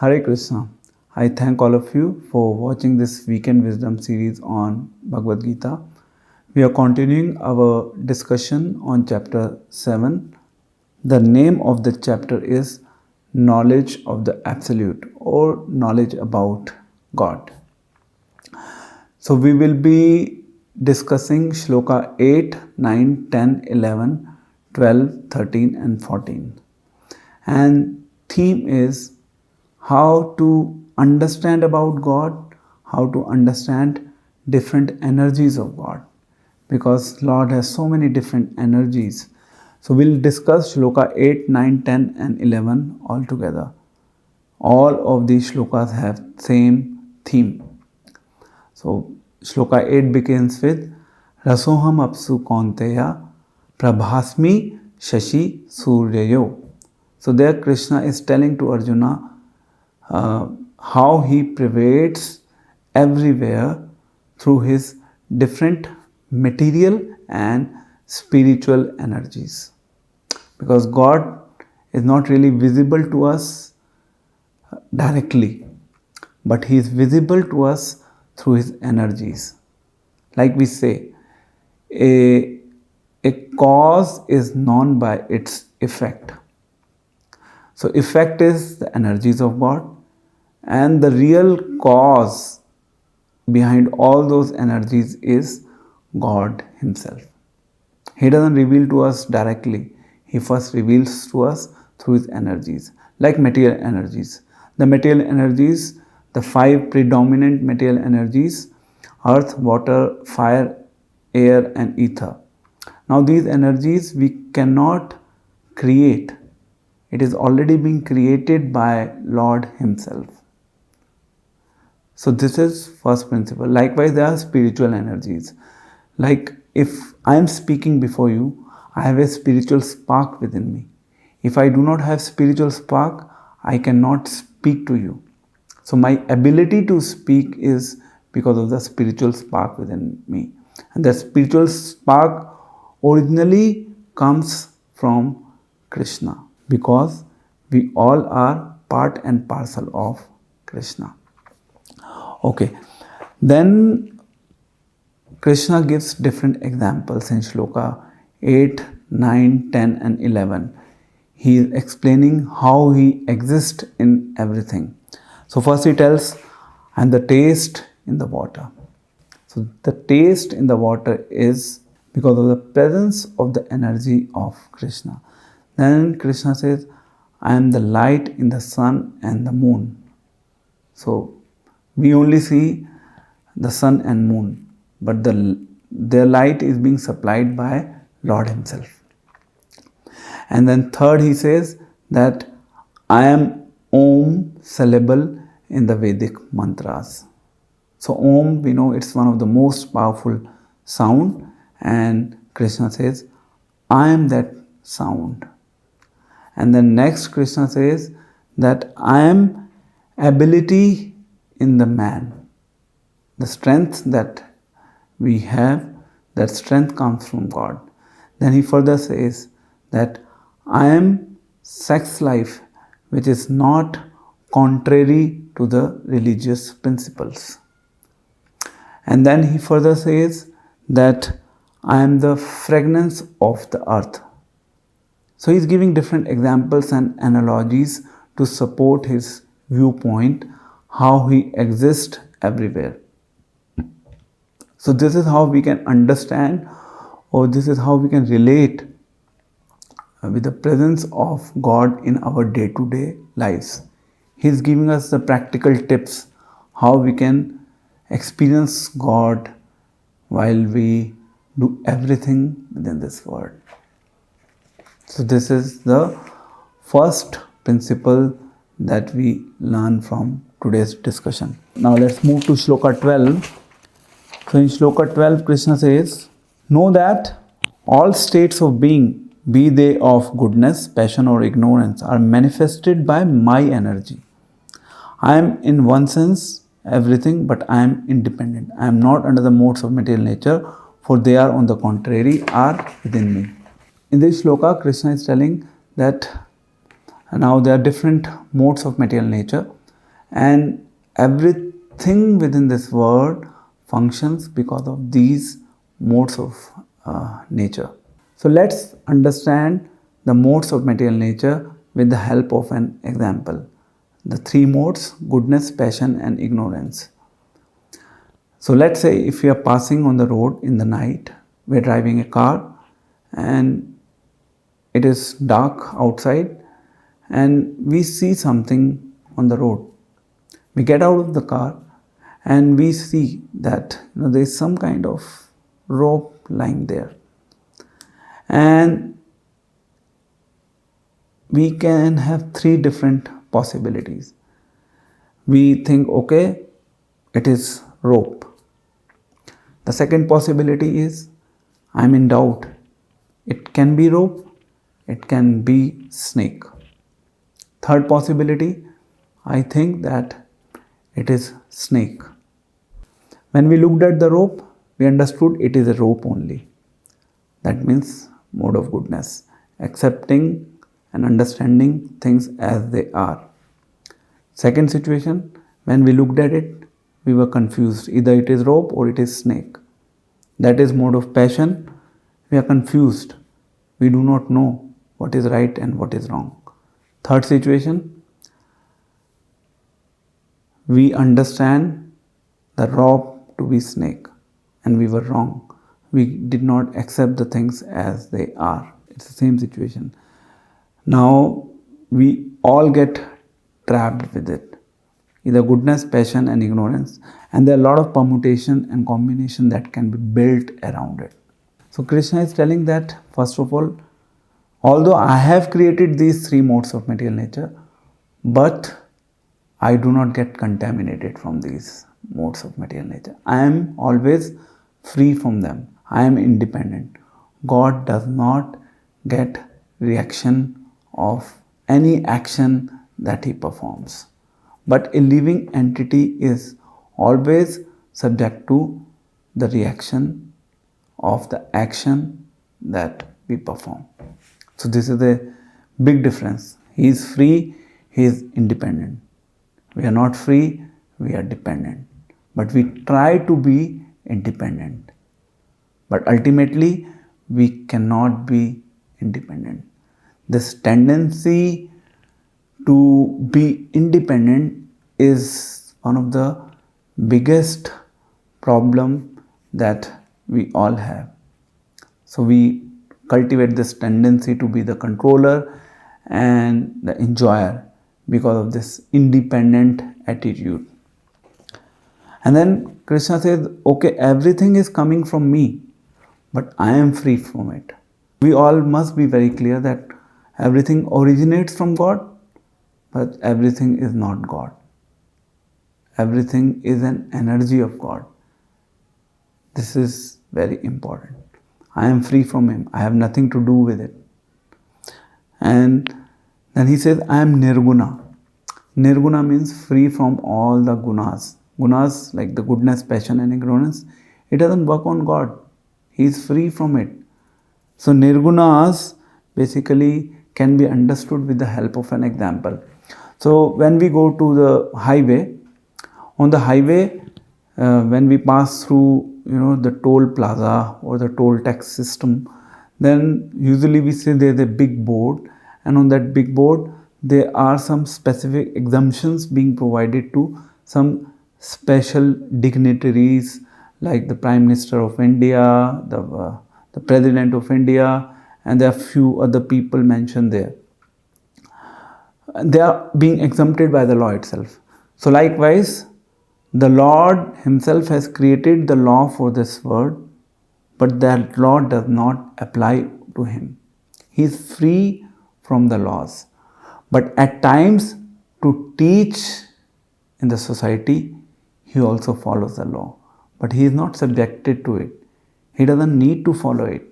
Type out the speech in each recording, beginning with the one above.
Hare Krishna. I thank all of you for watching this weekend wisdom series on Bhagavad Gita. We are continuing our discussion on chapter 7. The name of the chapter is Knowledge of the Absolute or Knowledge about God. So we will be discussing Shloka 8, 9, 10, 11, 12, 13 and 14. And theme is how to understand about God, how to understand different energies of God, because Lord has so many different energies. So we'll discuss Shloka 8, 9, 10 and 11 all together. All of these shlokas have same theme. So Shloka 8 begins with Rasoham apsu kaunteya prabhasmi shashi suryayo. So there Krishna is telling to Arjuna how he pervades everywhere through his different material and spiritual energies. Because God is not really visible to us directly, but he is visible to us through his energies. Like we say, a cause is known by its effect. So effect is the energies of God, and the real cause behind all those energies is God himself. He doesn't reveal to us directly. He first reveals to us through his energies, like material energies. The material energies, the 5 predominant material energies: earth, water, fire, air and ether. Now these energies we cannot create. It is already being created by Lord himself. So this is first principle. Likewise, there are spiritual energies. Like if I am speaking before you, I have a spiritual spark within me. If I do not have spiritual spark, I cannot speak to you. So my ability to speak is because of the spiritual spark within me. And the spiritual spark originally comes from Krishna, because we all are part and parcel of Krishna. Okay, then Krishna gives different examples in Shloka 8, 9, 10 and 11. He is explaining how he exists in everything. So first he tells, and the taste in the water. So the taste in the water is because of the presence of the energy of Krishna. Then Krishna says, I am the light in the sun and the moon. So we only see the sun and moon, but their light is being supplied by Lord himself. And then third he says that I am Om syllable in the Vedic mantras. So Om, we know it's one of the most powerful sound, and Krishna says I am that sound. And then next Krishna says that I am ability in the man. The strength that we have, that strength comes from God. Then he further says that I am sex life, which is not contrary to the religious principles. And then he further says that I am the fragrance of the earth. So he is giving different examples and analogies to support his viewpoint, how he exists everywhere. So this is how we can understand, or this is how we can relate with the presence of God in our day-to-day lives. He is giving us the practical tips how we can experience God while we do everything within this world. So this is the first principle that we learn from today's discussion. Now let's move to Shloka 12. So in Shloka 12, Krishna says, know that all states of being, be they of goodness, passion or ignorance, are manifested by my energy. I am in one sense everything, but I am independent. I am not under the modes of material nature, for they are on the contrary, are within me. In this shloka, Krishna is telling that now there are different modes of material nature. and everything within this world functions because of these modes of nature. So let's understand the modes of material nature with the help of an example. The three modes: goodness, passion and ignorance. So let's say if we are passing on the road in the night, we are driving a car and it is dark outside and we see something on the road. We get out of the car and we see that there is some kind of rope lying there, and we can have three different possibilities. We think, okay, it is rope. The second possibility is, I'm in doubt. It can be rope, it can be snake. Third possibility, I think that it is snake. When we looked at the rope, we understood it is a rope only. That means mode of goodness, accepting and understanding things as they are. Second situation, when we looked at it, we were confused. Either it is rope or it is snake. That is mode of passion. We are confused. We do not know what is right and what is wrong. Third situation, we understand the rope to be snake and we were wrong. We did not accept the things as they are. It's the same situation. Now we all get trapped with it. Either goodness, passion and ignorance, and there are a lot of permutation and combination that can be built around it. So Krishna is telling that, first of all, although I have created these three modes of material nature, but I do not get contaminated from these modes of material nature. I am always free from them. I am independent. God does not get reaction of any action that he performs. But a living entity is always subject to the reaction of the action that we perform. So this is a big difference. He is free, he is independent. We are not free, we are dependent. But we try to be independent. But ultimately, we cannot be independent. This tendency to be independent is one of the biggest problem that we all have. So we cultivate this tendency to be the controller and the enjoyer because of this independent attitude. And then Krishna says, okay, everything is coming from me, but I am free from it. We all must be very clear that everything originates from God, but everything is not God. Everything is an energy of God. This is very important. I am free from Him. I have nothing to do with it. And then he says, I am nirguna. Nirguna means free from all the gunas. Gunas like the goodness, passion and ignorance. It doesn't work on God. He is free from it. So nirgunas basically can be understood with the help of an example. So when we go to the highway, on the highway, when we pass through the toll plaza or the toll tax system, then usually we see there's a big board, and on that big board there are some specific exemptions being provided to some special dignitaries like the Prime Minister of India, the President of India, and there are few other people mentioned there. They are being exempted by the law itself. So likewise, the Lord Himself has created the law for this world, but that law does not apply to Him. He is free from the laws. But at times, to teach in the society, He also follows the law. But He is not subjected to it. He doesn't need to follow it.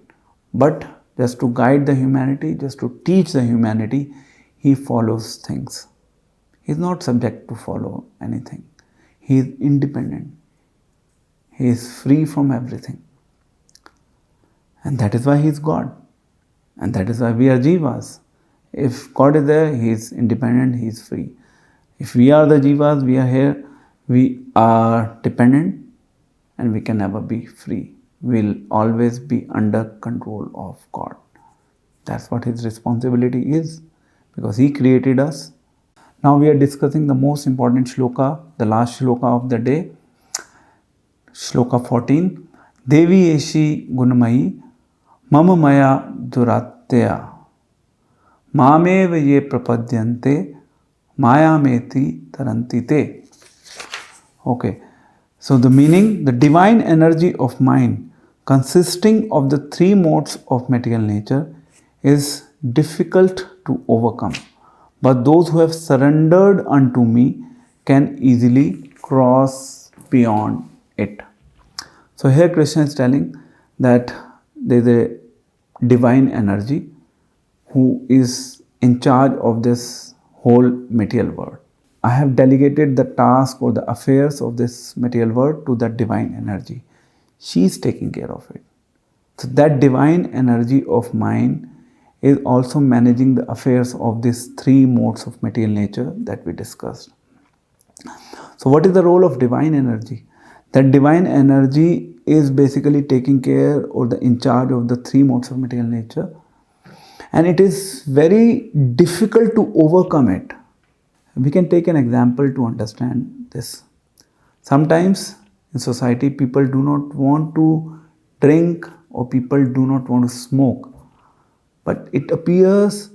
But just to guide the humanity, just to teach the humanity, He follows things. He is not subject to follow anything. He is independent. He is free from everything. And that is why He is God. And that is why we are jivas. If God is there, He is independent, He is free. If we are the jivas, we are here, we are dependent and we can never be free. We'll always be under control of God. That's what His responsibility is, because He created us. Now we are discussing the most important shloka, the last shloka of the day. Shloka 14. Devi eshi gunamayi mama maya duratya mamev ye prapadyante maya meti tarantite. Okay. So the meaning, the divine energy of mind consisting of the three modes of material nature is difficult to overcome. But those who have surrendered unto me can easily cross beyond it. So here Krishna is telling that there is a divine energy who is in charge of this whole material world. I have delegated the task or the affairs of this material world to that divine energy. She is taking care of it. So that divine energy of mine is also managing the affairs of these three modes of material nature that we discussed. So what is the role of divine energy? That divine energy is basically taking care or in charge of the three modes of material nature, and it is very difficult to overcome it. We can take an example to understand this. Sometimes in society people do not want to drink or people do not want to smoke, but it appears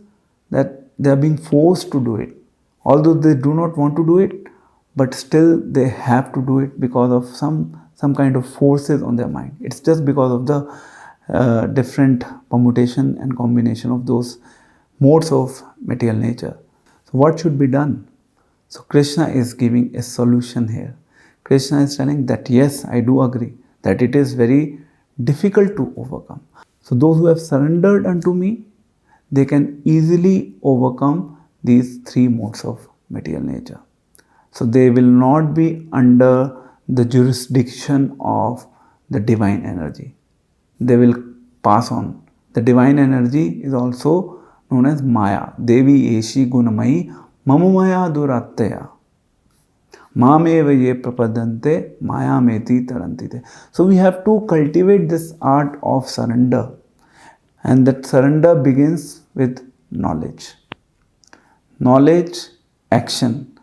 that they are being forced to do it. Although they do not want to do it, but still they have to do it because of some kind of forces on their mind. It's just because of the different permutation and combination of those modes of material nature. So what should be done? So Krishna is giving a solution here. Krishna is telling that yes, I do agree that it is very difficult to overcome. So those who have surrendered unto me, they can easily overcome these three modes of material nature. So they will not be under the jurisdiction of the divine energy. They will pass on. The divine energy is also known as Maya. Devi eshi gunamayi mamamaya duratya mameva ye prapadante maya meti tarantite. So we have to cultivate this art of surrender, and that surrender begins with knowledge. Knowledge, action,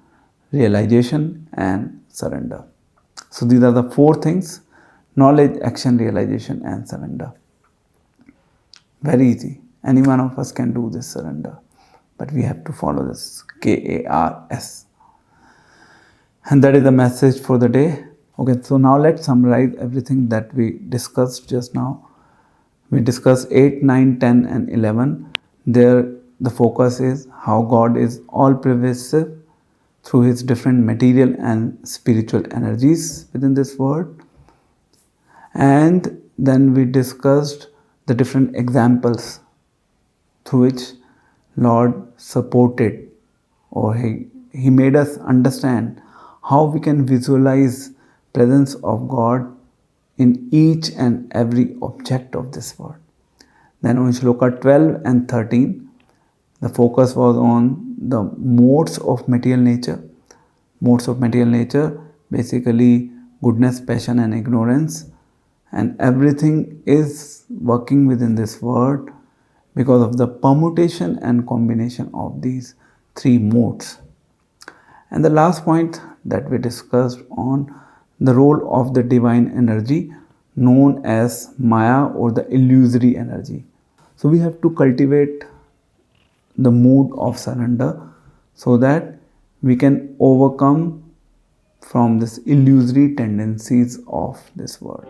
realization and surrender. So these are the four things: knowledge, action, realization and surrender. Very easy. Any one of us can do this surrender, but we have to follow this KARS. And that is the message for the day. Okay, so now let's summarize everything that we discussed just now. We discussed 8, 9, 10 and 11. There the focus is how God is all pervasive through His different material and spiritual energies within this world. And then we discussed the different examples through which Lord supported, or He made us understand how we can visualize presence of God in each and every object of this world. Then on Shloka 12 and 13, the focus was on the modes of material nature. Modes of material nature, basically goodness, passion and ignorance. And everything is working within this world because of the permutation and combination of these three modes. And the last point that we discussed on the role of the divine energy known as Maya or the illusory energy. So we have to cultivate the mood of surrender so that we can overcome from this illusory tendencies of this world.